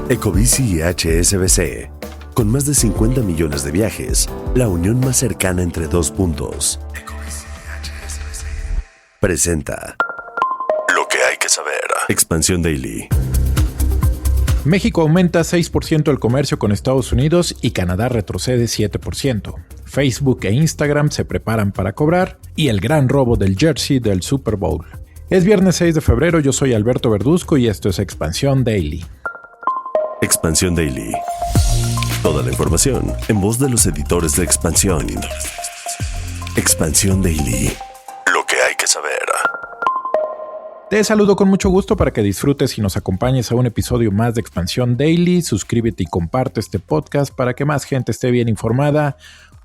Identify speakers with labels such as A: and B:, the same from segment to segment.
A: Ecobici y HSBC. Con más de 50 millones de viajes, la unión más cercana entre dos puntos. Ecobici y HSBC. Presenta lo que hay que saber. Expansión Daily.
B: México aumenta 6% el comercio con Estados Unidos y Canadá retrocede 7%. Facebook e Instagram se preparan para cobrar y el gran robo del jersey del Super Bowl. Es viernes 6 de febrero, yo soy Alberto Verduzco y esto es Expansión Daily.
A: Expansión Daily. Toda la información en voz de los editores de Expansión. Expansión Daily. Lo que hay que saber.
B: Te saludo con mucho gusto para que disfrutes y nos acompañes a un episodio más de Expansión Daily. Suscríbete y comparte este podcast para que más gente esté bien informada.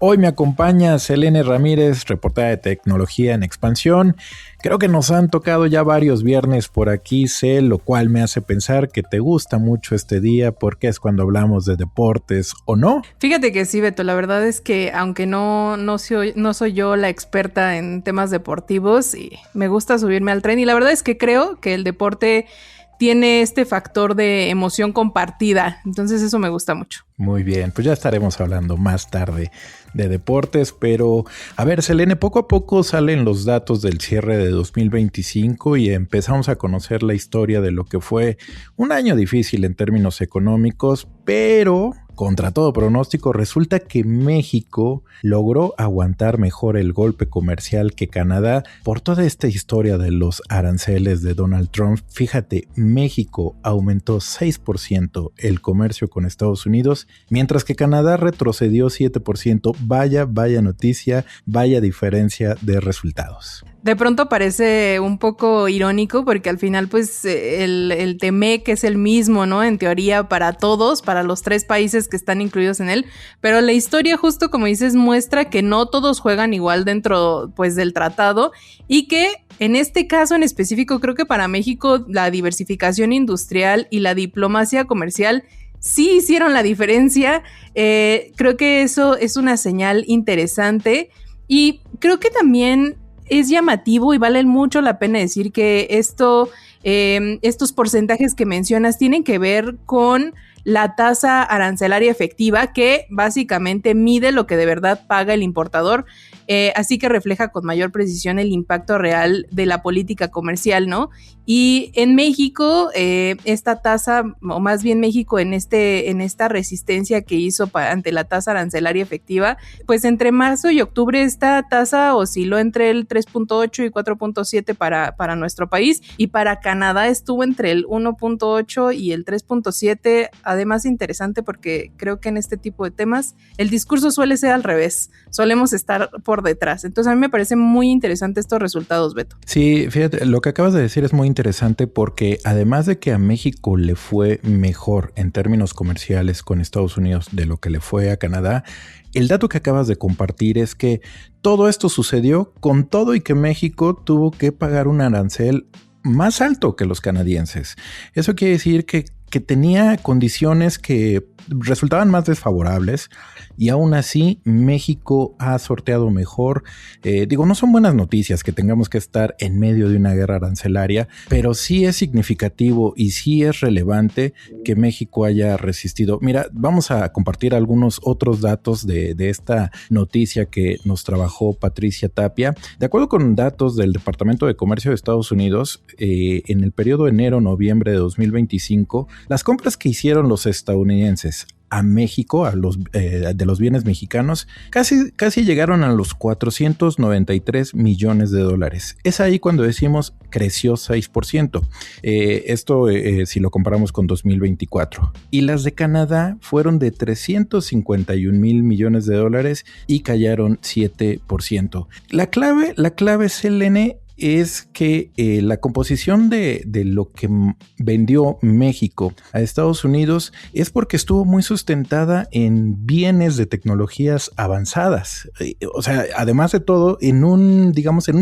B: Hoy me acompaña Selene Ramírez, reportera de tecnología en Expansión. Creo que nos han tocado ya varios viernes por aquí, lo cual me hace pensar que te gusta mucho este día porque es cuando hablamos de deportes, ¿o no?
C: Fíjate que sí, Beto, la verdad es que aunque no soy yo la experta en temas deportivos, y me gusta subirme al tren y la verdad es que creo que el deporte tiene este factor de emoción compartida, entonces eso me gusta mucho.
B: Muy bien, pues ya estaremos hablando más tarde de deportes, pero a ver, Selene, poco a poco salen los datos del cierre de 2025 y empezamos a conocer la historia de lo que fue un año difícil en términos económicos, pero contra todo pronóstico, resulta que México logró aguantar mejor el golpe comercial que Canadá por toda esta historia de los aranceles de Donald Trump. Fíjate, México aumentó 6% el comercio con Estados Unidos, mientras que Canadá retrocedió 7%. Vaya noticia, vaya diferencia de resultados.
C: De pronto parece un poco irónico porque al final pues el TEMEC es el mismo, ¿no? En teoría para todos, para los tres países que están incluidos en él, pero la historia justo como dices muestra que no todos juegan igual dentro pues del tratado y que en este caso en específico creo que para México la diversificación industrial y la diplomacia comercial sí hicieron la diferencia. Creo que eso es una señal interesante y creo que también es llamativo y vale mucho la pena decir que estos porcentajes que mencionas tienen que ver con la tasa arancelaria efectiva que básicamente mide lo que de verdad paga el importador, así que refleja con mayor precisión el impacto real de la política comercial, ¿no? Y en México, esta tasa, o más bien México en esta resistencia que hizo ante la tasa arancelaria efectiva, pues entre marzo y octubre esta tasa osciló entre el 3.8 y 4.7 para nuestro país, y para Canadá estuvo entre el 1.8 y el 3.7, además interesante porque creo que en este tipo de temas el discurso suele ser al revés, solemos estar por detrás, entonces a mí me parecen muy interesantes estos resultados, Beto.
B: Sí, fíjate, lo que acabas de decir es muy interesante porque además de que a México le fue mejor en términos comerciales con Estados Unidos de lo que le fue a Canadá, el dato que acabas de compartir es que todo esto sucedió con todo y que México tuvo que pagar un arancel más alto que los canadienses. Eso quiere decir que tenía condiciones que resultaban más desfavorables y aún así México ha sorteado mejor. No son buenas noticias que tengamos que estar en medio de una guerra arancelaria, pero sí es significativo y sí es relevante que México haya resistido. Mira, vamos a compartir algunos otros datos de esta noticia que nos trabajó Patricia Tapia. De acuerdo con datos del Departamento de Comercio de Estados Unidos, en el periodo enero-noviembre de 2025, las compras que hicieron los estadounidenses a México, de los bienes mexicanos, casi llegaron a los 493 millones de dólares. Es ahí cuando decimos creció 6%. Esto si lo comparamos con 2024. Y las de Canadá fueron de 351 mil millones de dólares y cayeron 7%. La clave, Selene, es que la composición de lo que vendió México a Estados Unidos es porque estuvo muy sustentada en bienes de tecnologías avanzadas. O sea, además de todo, en un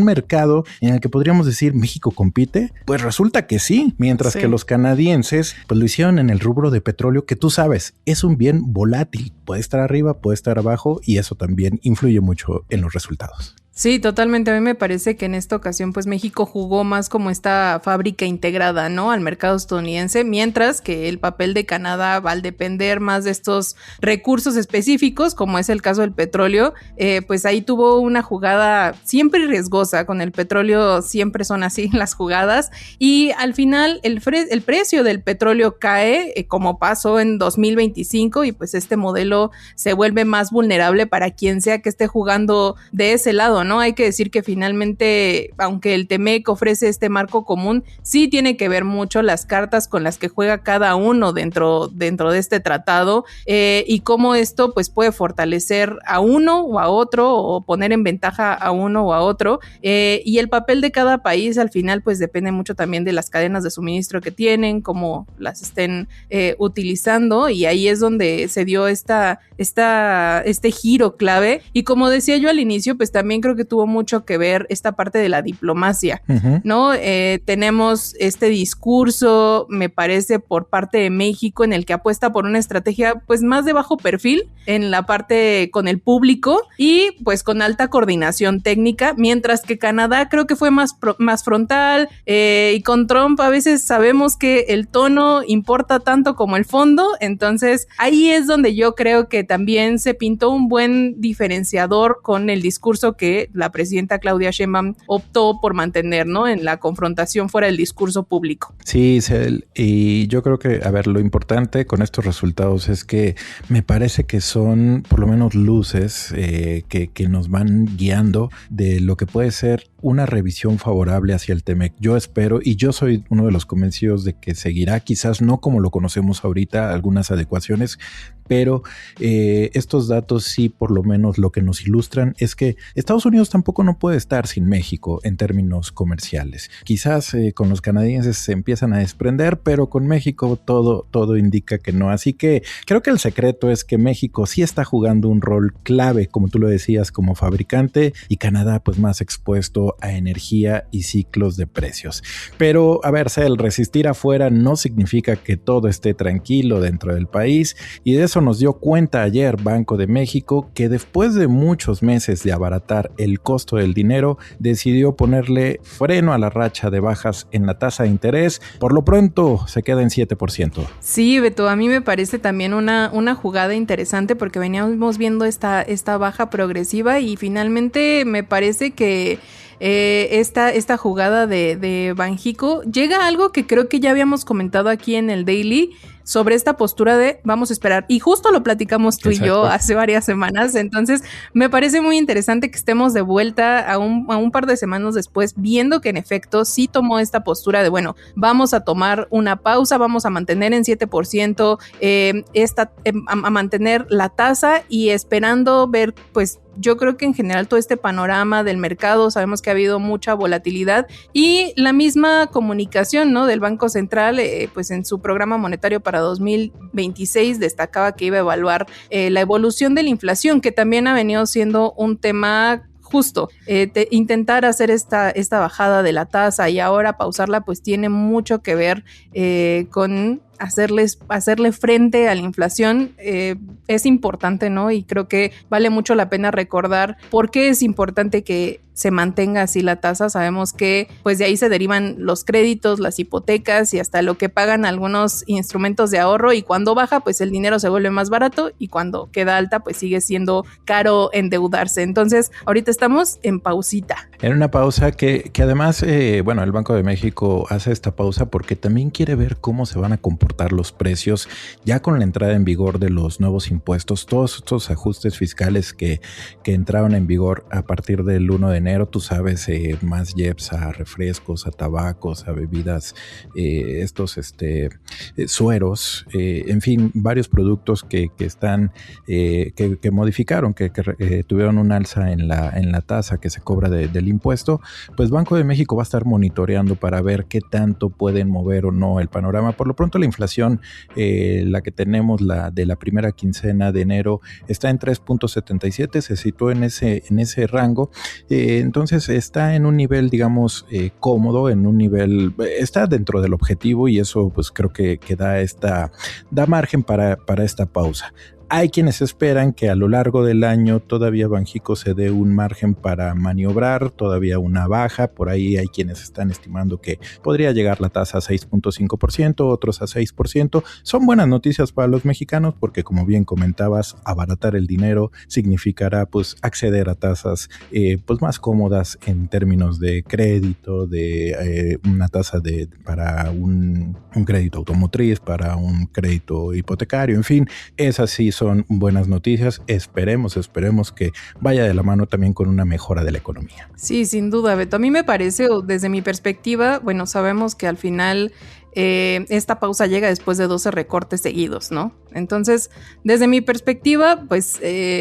B: mercado en el que podríamos decir México compite, pues resulta que sí, mientras que los canadienses pues lo hicieron en el rubro de petróleo, que tú sabes, es un bien volátil, puede estar arriba, puede estar abajo y eso también influye mucho en los resultados.
C: Sí, totalmente. A mí me parece que en esta ocasión pues México jugó más como esta fábrica integrada, ¿no? Al mercado estadounidense, mientras que el papel de Canadá va al depender más de estos recursos específicos, como es el caso del petróleo, pues ahí tuvo una jugada siempre riesgosa. Con el petróleo siempre son así las jugadas y al final el precio del petróleo cae, como pasó en 2025, y pues este modelo se vuelve más vulnerable para quien sea que esté jugando de ese lado, ¿no? Hay que decir que finalmente, aunque el TEMEC ofrece este marco común, sí tiene que ver mucho las cartas con las que juega cada uno dentro de este tratado, y cómo esto pues puede fortalecer a uno o a otro o poner en ventaja a uno o a otro, y el papel de cada país al final pues depende mucho también de las cadenas de suministro que tienen, cómo las estén utilizando, y ahí es donde se dio este giro clave. Y como decía yo al inicio, pues también creo que tuvo mucho que ver esta parte de la diplomacia, ¿no? Tenemos este discurso, me parece, por parte de México, en el que apuesta por una estrategia pues más de bajo perfil en la parte con el público y pues con alta coordinación técnica, mientras que Canadá creo que fue más frontal, y con Trump a veces sabemos que el tono importa tanto como el fondo. Entonces ahí es donde yo creo que también se pintó un buen diferenciador con el discurso que la presidenta Claudia Sheinbaum optó por mantener, ¿no? En la confrontación fuera del discurso público.
B: Sí, Cel, y yo creo que, a ver, lo importante con estos resultados es que me parece que son por lo menos luces que nos van guiando de lo que puede ser una revisión favorable hacia el TEMEC. Yo espero, y yo soy uno de los convencidos de que seguirá, quizás no como lo conocemos ahorita, algunas adecuaciones, pero estos datos sí, por lo menos lo que nos ilustran es que Estados Unidos tampoco no puede estar sin México en términos comerciales. Quizás con los canadienses se empiezan a desprender, pero con México todo indica que no. Así que creo que el secreto es que México sí está jugando un rol clave, como tú lo decías, como fabricante, y Canadá pues más expuesto a energía y ciclos de precios. Pero a ver, Cel, resistir afuera no significa que todo esté tranquilo dentro del país, y de eso nos dio cuenta ayer Banco de México, que después de muchos meses de abaratar el costo del dinero, decidió ponerle freno a la racha de bajas en la tasa de interés. Por lo pronto se queda en 7%.
C: Sí, Beto, a mí me parece también una jugada interesante, porque veníamos viendo esta baja progresiva y finalmente me parece que esta jugada de Banxico llega a algo que creo que ya habíamos comentado aquí en el Daily, sobre esta postura de vamos a esperar, y justo lo platicamos tú Exacto. Y yo hace varias semanas. Entonces me parece muy interesante que estemos de vuelta a un par de semanas después, viendo que en efecto sí tomó esta postura de bueno, vamos a tomar una pausa, vamos a mantener en 7% a mantener la tasa, y esperando ver pues yo creo que en general todo este panorama del mercado, sabemos que ha habido mucha volatilidad, y la misma comunicación, ¿no?, del Banco Central, pues en su programa monetario para 2026 destacaba que iba a evaluar la evolución de la inflación, que también ha venido siendo un tema justo, intentar hacer esta bajada de la tasa y ahora pausarla, pues tiene mucho que ver con hacerle frente a la inflación. Es importante, ¿no? Y creo que vale mucho la pena recordar por qué es importante que se mantenga así la tasa. Sabemos que pues de ahí se derivan los créditos, las hipotecas y hasta lo que pagan algunos instrumentos de ahorro, y cuando baja pues el dinero se vuelve más barato, y cuando queda alta pues sigue siendo caro endeudarse. Entonces ahorita estamos en pausita.
B: En una pausa que además, bueno, el Banco de México hace esta pausa porque también quiere ver cómo se van a comportar los precios ya con la entrada en vigor de los nuevos impuestos, todos estos ajustes fiscales que entraron en vigor a partir del 1 de enero, tú sabes, más IEPS a refrescos, a tabacos, a bebidas, sueros, en fin, varios productos que están, que modificaron, que tuvieron un alza en la tasa que se cobra del impuesto. Pues Banco de México va a estar monitoreando para ver qué tanto pueden mover o no el panorama. Por lo pronto la inflación, la que tenemos, la de la primera quincena de enero, está en 3.77, se situó en ese rango. Entonces está en un nivel, digamos, cómodo, en un nivel, está dentro del objetivo, y eso pues creo que da margen para esta pausa. Hay quienes esperan que a lo largo del año todavía Banxico se dé un margen para maniobrar, todavía una baja. Por ahí hay quienes están estimando que podría llegar la tasa a 6.5%, otros a 6%. Son buenas noticias para los mexicanos porque, como bien comentabas, abaratar el dinero significará pues acceder a tasas pues más cómodas en términos de crédito, de una tasa para un crédito automotriz, para un crédito hipotecario, en fin, esas sí son buenas noticias. Esperemos que vaya de la mano también con una mejora de la economía.
C: Sí, sin duda, Beto. A mí me parece, desde mi perspectiva, bueno, sabemos que al final esta pausa llega después de 12 recortes seguidos, ¿no? Entonces, desde mi perspectiva, pues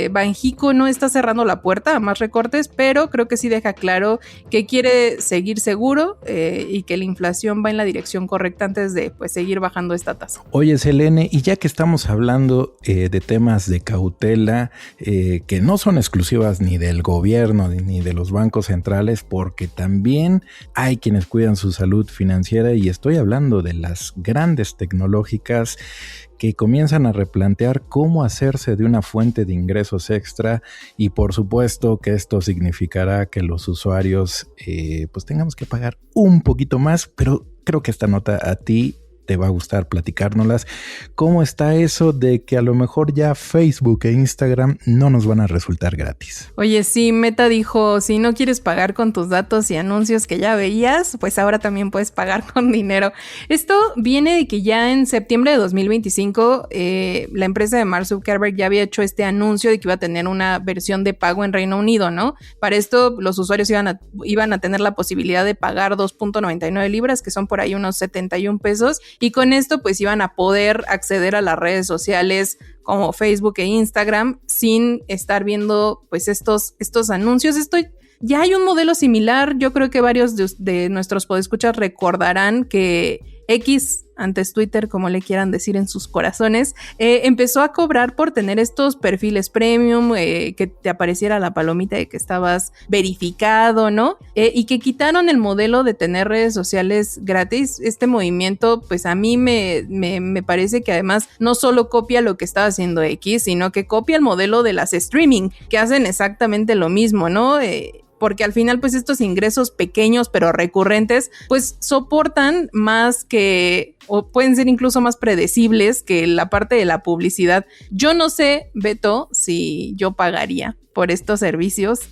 C: Banxico no está cerrando la puerta a más recortes, pero creo que sí deja claro que quiere seguir seguro y que la inflación va en la dirección correcta antes de pues seguir bajando esta tasa.
B: Oye, Selene, y ya que estamos hablando de temas de cautela que no son exclusivas ni del gobierno ni de los bancos centrales, porque también hay quienes cuidan su salud financiera, y estoy hablando de las grandes tecnológicas que comienzan a replantear cómo hacerse de una fuente de ingresos extra, y por supuesto que esto significará que los usuarios pues tengamos que pagar un poquito más, pero creo que esta nota a ti te va a gustar platicárnoslas. ¿Cómo está eso de que a lo mejor ya Facebook e Instagram no nos van a resultar gratis?
C: Oye, sí, Meta dijo, si no quieres pagar con tus datos y anuncios que ya veías, pues ahora también puedes pagar con dinero. Esto viene de que ya en septiembre de 2025 la empresa de Mark Zuckerberg ya había hecho este anuncio de que iba a tener una versión de pago en Reino Unido, ¿no? Para esto los usuarios iban a tener la posibilidad de pagar 2.99 libras, que son por ahí unos 71 pesos, y con esto pues iban a poder acceder a las redes sociales como Facebook e Instagram sin estar viendo pues estos anuncios. Ya hay un modelo similar. Yo creo que varios de nuestros podescuchas recordarán que X, antes Twitter, como le quieran decir en sus corazones, empezó a cobrar por tener estos perfiles premium, que te apareciera la palomita de que estabas verificado, ¿no? Y que quitaron el modelo de tener redes sociales gratis. Este movimiento, pues a mí me parece que además no solo copia lo que estaba haciendo X, sino que copia el modelo de las streaming, que hacen exactamente lo mismo, ¿no? Porque al final pues estos ingresos pequeños pero recurrentes pues soportan más que, o pueden ser incluso más predecibles que la parte de la publicidad. Yo no sé, Beto, si yo pagaría por estos servicios.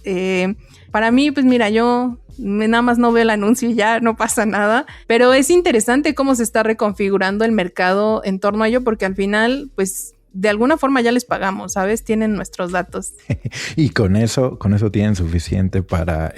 C: Para mí, pues mira, yo nada más no veo el anuncio y ya no pasa nada, pero es interesante cómo se está reconfigurando el mercado en torno a ello, porque al final pues de alguna forma ya les pagamos, ¿sabes? Tienen nuestros datos.
B: Y con eso tienen suficiente para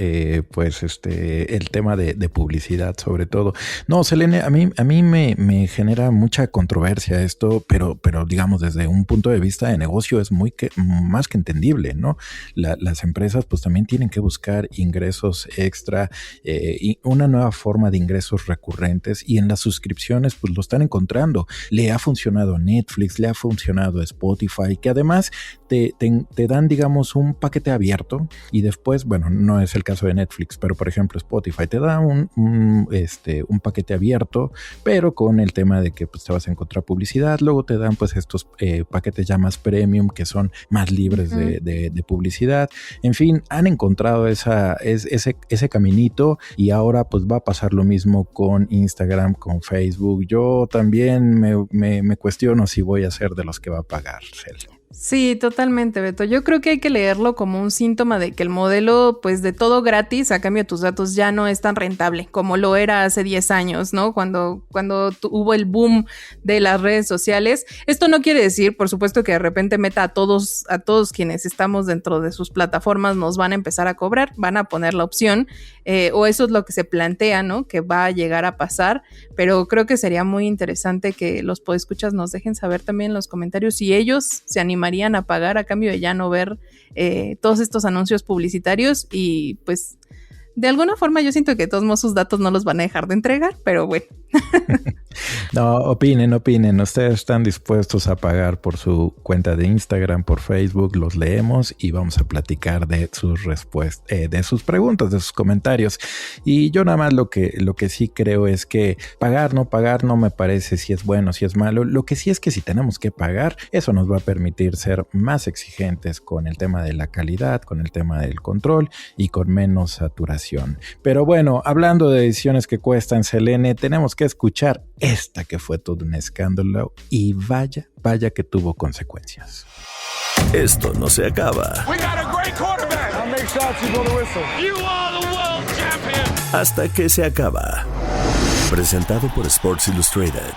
B: pues el tema de publicidad sobre todo. No, Selene, a mí me genera mucha controversia esto, pero digamos desde un punto de vista de negocio es más que entendible, ¿no? Las empresas pues también tienen que buscar ingresos extra y una nueva forma de ingresos recurrentes, y en las suscripciones pues lo están encontrando. Le ha funcionado a Netflix, le ha funcionado a Spotify, que además te dan, digamos, un paquete abierto, y después, bueno, no es el caso de Netflix, pero por ejemplo Spotify te da un paquete abierto, pero con el tema de que pues te vas a encontrar publicidad. Luego te dan pues estos paquetes ya más premium, que son más libres de publicidad. En fin, han encontrado ese caminito, y ahora pues va a pasar lo mismo con Instagram, con Facebook. Yo también me cuestiono si voy a ser de los que va a pagar, Cel.
C: Sí, totalmente, Beto. Yo creo que hay que leerlo como un síntoma de que el modelo, pues, de todo gratis a cambio de tus datos ya no es tan rentable como lo era hace 10 años, ¿no? Cuando hubo el boom de las redes sociales. Esto no quiere decir, por supuesto, que de repente Meta a todos quienes estamos dentro de sus plataformas nos van a empezar a cobrar, van a poner la opción, o eso es lo que se plantea, ¿no? Que va a llegar a pasar, pero creo que sería muy interesante que los podescuchas nos dejen saber también en los comentarios si ellos se animarían a pagar a cambio de ya no ver todos estos anuncios publicitarios. Y pues de alguna forma yo siento que de todos modos sus datos no los van a dejar de entregar, pero bueno.
B: No, opinen. Ustedes están dispuestos a pagar por su cuenta de Instagram, por Facebook, los leemos y vamos a platicar de sus respuestas, de sus preguntas, de sus comentarios. Y yo nada más lo que sí creo es que pagar, no me parece si es bueno, si es malo. Lo que sí es que si tenemos que pagar, eso nos va a permitir ser más exigentes con el tema de la calidad, con el tema del control y con menos saturación. Pero bueno, hablando de ediciones que cuestan, Selene, tenemos que escuchar esta que fue todo un escándalo y vaya que tuvo consecuencias.
A: Esto no se acaba hasta que se acaba. Presentado por Sports Illustrated.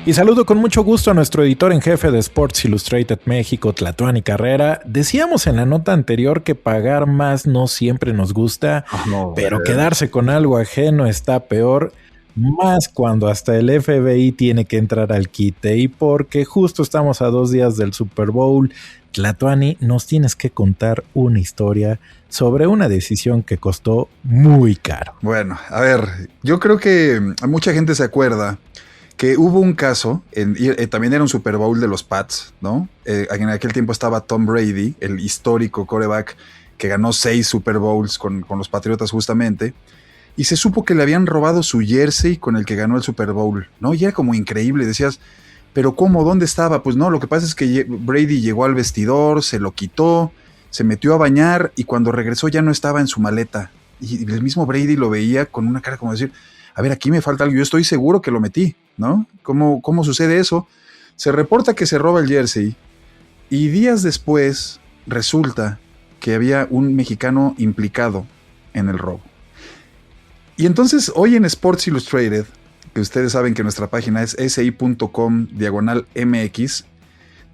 B: Y saludo con mucho gusto a nuestro editor en jefe de Sports Illustrated México, Tlatuani Carrera. Decíamos en la nota anterior que pagar más no siempre nos gusta, pero quedarse con algo ajeno está peor, más cuando hasta el FBI tiene que entrar al quite. Y porque justo estamos a 2 días del Super Bowl, Tlatuani, nos tienes que contar una historia sobre una decisión que costó muy caro.
D: Bueno, a ver, yo creo que mucha gente se acuerda que hubo un caso, también era un Super Bowl de los Pats, ¿no? En aquel tiempo estaba Tom Brady, el histórico quarterback que ganó 6 Super Bowls con los Patriotas justamente, y se supo que le habían robado su jersey con el que ganó el Super Bowl, ¿no? Y era como increíble, decías, ¿pero cómo? ¿Dónde estaba? Pues no, lo que pasa es que Brady llegó al vestidor, se lo quitó, se metió a bañar y cuando regresó ya no estaba en su maleta. Y el mismo Brady lo veía con una cara como decir, a ver, aquí me falta algo, yo estoy seguro que lo metí, ¿no? ¿Cómo sucede eso? Se reporta que se roba el jersey y días después resulta que había un mexicano implicado en el robo. Y entonces hoy en Sports Illustrated, que ustedes saben que nuestra página es si.com/MX,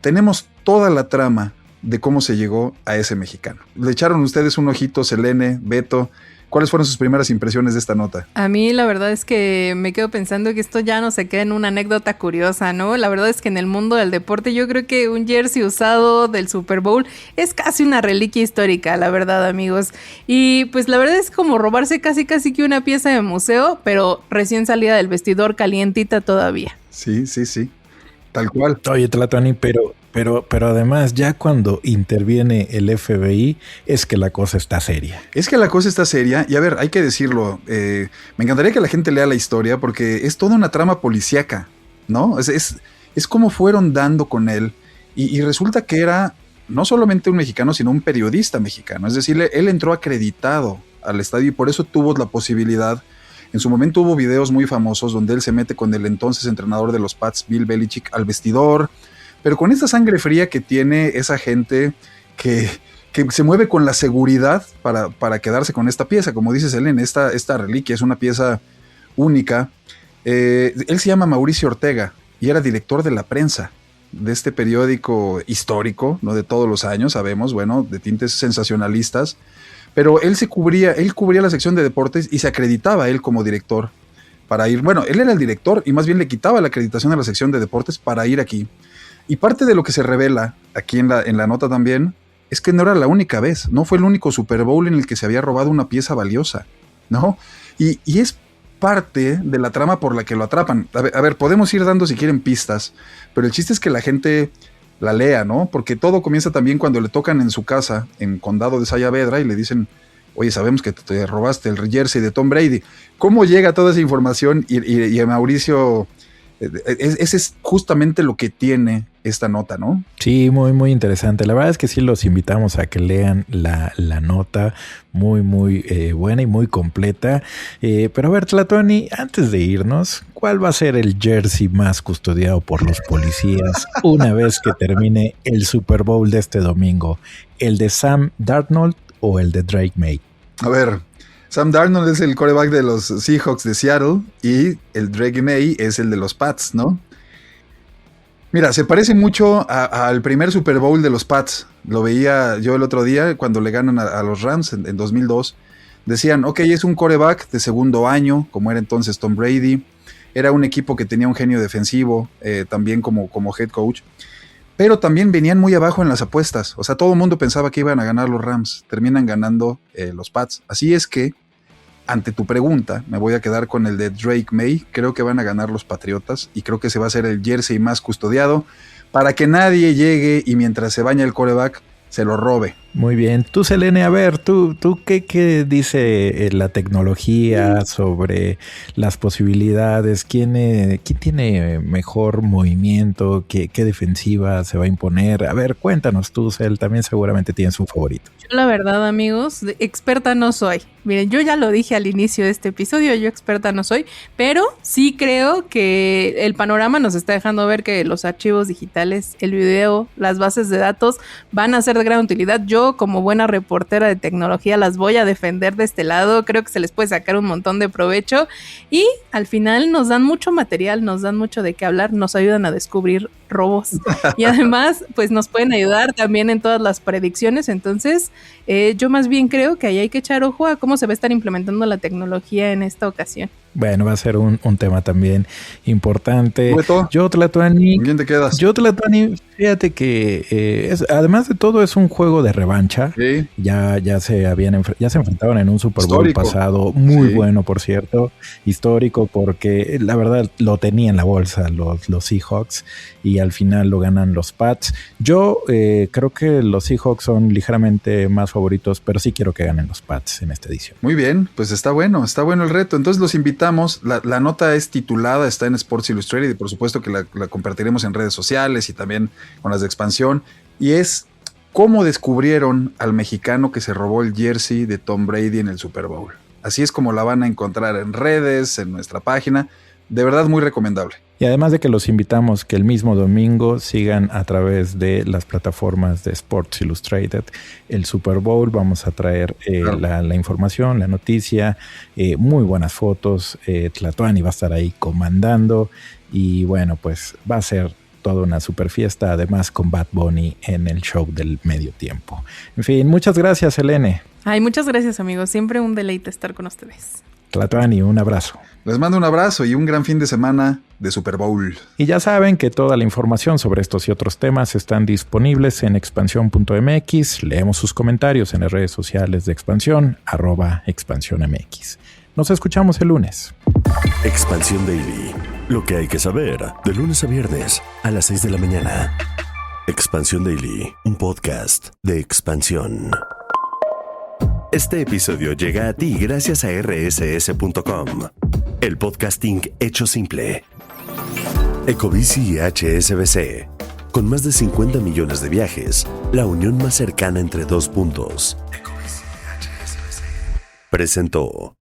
D: tenemos toda la trama de cómo se llegó a ese mexicano. ¿Le echaron ustedes un ojito, Selene, Beto? ¿Cuáles fueron sus primeras impresiones de esta nota?
C: A mí la verdad es que me quedo pensando que esto ya no se queda en una anécdota curiosa, ¿no? La verdad es que en el mundo del deporte yo creo que un jersey usado del Super Bowl es casi una reliquia histórica, la verdad, amigos. Y pues la verdad es como robarse casi que una pieza de museo, pero recién salida del vestidor, calientita todavía.
D: Sí, tal cual.
B: Oye, Tlatuani, pero además ya cuando interviene el FBI es que la cosa está seria.
D: Es que la cosa está seria y a ver, hay que decirlo, me encantaría que la gente lea la historia porque es toda una trama policíaca, ¿no? Es como fueron dando con él y resulta que era no solamente un mexicano, sino un periodista mexicano. Es decir, él entró acreditado al estadio y por eso tuvo la posibilidad. En su momento hubo videos muy famosos donde él se mete con el entonces entrenador de los Pats, Bill Belichick, al vestidor, pero con esta sangre fría que tiene esa gente que se mueve con la seguridad para quedarse con esta pieza. Como dice Selene, esta reliquia es una pieza única. Él se llama Mauricio Ortega y era director de la prensa de este periódico histórico, ¿no? De todos los años, sabemos, bueno, de tintes sensacionalistas, pero él cubría la sección de deportes y se acreditaba él como director para ir. Bueno, él era el director y más bien le quitaba la acreditación a la sección de deportes para ir aquí. Y parte de lo que se revela aquí en la nota también es que no era la única vez, no fue el único Super Bowl en el que se había robado una pieza valiosa, ¿no? Y es parte de la trama por la que lo atrapan. A ver, podemos ir dando si quieren pistas, pero el chiste es que la gente la lea, ¿no? Porque todo comienza también cuando le tocan en su casa, en Condado de Sayavedra, y le dicen, oye, sabemos que te robaste el jersey de Tom Brady. ¿Cómo llega toda esa información? Y a Mauricio, ese es justamente lo que tiene esta nota, ¿no?
B: Sí, muy interesante. La verdad es que sí los invitamos a que lean la nota, muy buena y muy completa. Pero a ver, Tlatuani, antes de irnos, ¿cuál va a ser el jersey más custodiado por los policías una vez que termine el Super Bowl de este domingo? ¿El de Sam Darnold o el de Drake May?
D: A ver, Sam Darnold es el quarterback de los Seahawks de Seattle y el Drake May es el de los Pats, ¿no? Mira, se parece mucho al primer Super Bowl de los Pats. Lo veía yo el otro día cuando le ganan a los Rams en 2002. Decían, ok, es un quarterback de segundo año, como era entonces Tom Brady. Era un equipo que tenía un genio defensivo, también como head coach. Pero también venían muy abajo en las apuestas. O sea, todo el mundo pensaba que iban a ganar los Rams. Terminan ganando los Pats. Así es que ante tu pregunta, me voy a quedar con el de Drake May. Creo que van a ganar los Patriotas y creo que ese va a ser el jersey más custodiado para que nadie llegue y mientras se baña el quarterback se lo robe.
B: Muy bien. Tú, Selene, a ver, ¿tú qué dice la tecnología sobre las posibilidades? ¿Quién tiene mejor movimiento? ¿Qué defensiva se va a imponer? A ver, cuéntanos tú, Sel, también seguramente tienes un favorito.
C: Yo la verdad, amigos, experta no soy. Miren, yo ya lo dije al inicio de este episodio, yo experta no soy, pero sí creo que el panorama nos está dejando ver que los archivos digitales, el video, las bases de datos van a ser de gran utilidad. Yo, como buena reportera de tecnología, las voy a defender de este lado. Creo que se les puede sacar un montón de provecho y al final nos dan mucho material, nos dan mucho de qué hablar, nos ayudan a descubrir robos y además pues nos pueden ayudar también en todas las predicciones. Entonces yo más bien creo que ahí hay que echar ojo a cómo se va a estar implementando la tecnología en esta ocasión.
B: Bueno, va a ser un tema también importante.
D: ¿Beto?
B: Yo, Tlatuani.
D: ¿Con quién te quedas?
B: Yo, Tlatuani, fíjate que además de todo es un juego de revancha.
D: Sí.
B: Ya se enfrentaron en un Super Bowl
D: Histórico.
B: pasado, muy
D: Sí.
B: bueno, por cierto, histórico, porque la verdad lo tenía en la bolsa los Seahawks y al final lo ganan los Pats. Yo creo que los Seahawks son ligeramente más favoritos, pero sí quiero que ganen los Pats en esta edición.
D: Muy bien, pues está bueno el reto. Entonces los invitamos. La nota es titulada, está en Sports Illustrated y por supuesto que la compartiremos en redes sociales y también con las de expansión. Y es cómo descubrieron al mexicano que se robó el jersey de Tom Brady en el Super Bowl. Así es como la van a encontrar en redes, en nuestra página. De verdad muy recomendable.
B: Y además de que los invitamos que el mismo domingo sigan a través de las plataformas de Sports Illustrated el Super Bowl. Vamos a traer
D: Claro.
B: la información, la noticia, muy buenas fotos. Tlatuani va a estar ahí comandando y bueno, pues va a ser toda una super fiesta, además con Bad Bunny en el show del medio tiempo. En fin, muchas gracias, Selene.
C: Ay, muchas gracias, amigos. Siempre un deleite estar con ustedes.
B: Tlatuani, un abrazo.
D: Les mando un abrazo y un gran fin de semana de Super Bowl.
B: Y ya saben que toda la información sobre estos y otros temas están disponibles en expansión.mx. Leemos sus comentarios en las redes sociales de Expansión, @expansiónmx. Nos escuchamos el lunes.
A: Expansión Daily. Lo que hay que saber de lunes a viernes a las 6 de la mañana. Expansión Daily, un podcast de Expansión. Este episodio llega a ti gracias a rss.com, el podcasting hecho simple. Ecobici y HSBC, con más de 50 millones de viajes, la unión más cercana entre dos puntos. Ecobici y HSBC presentó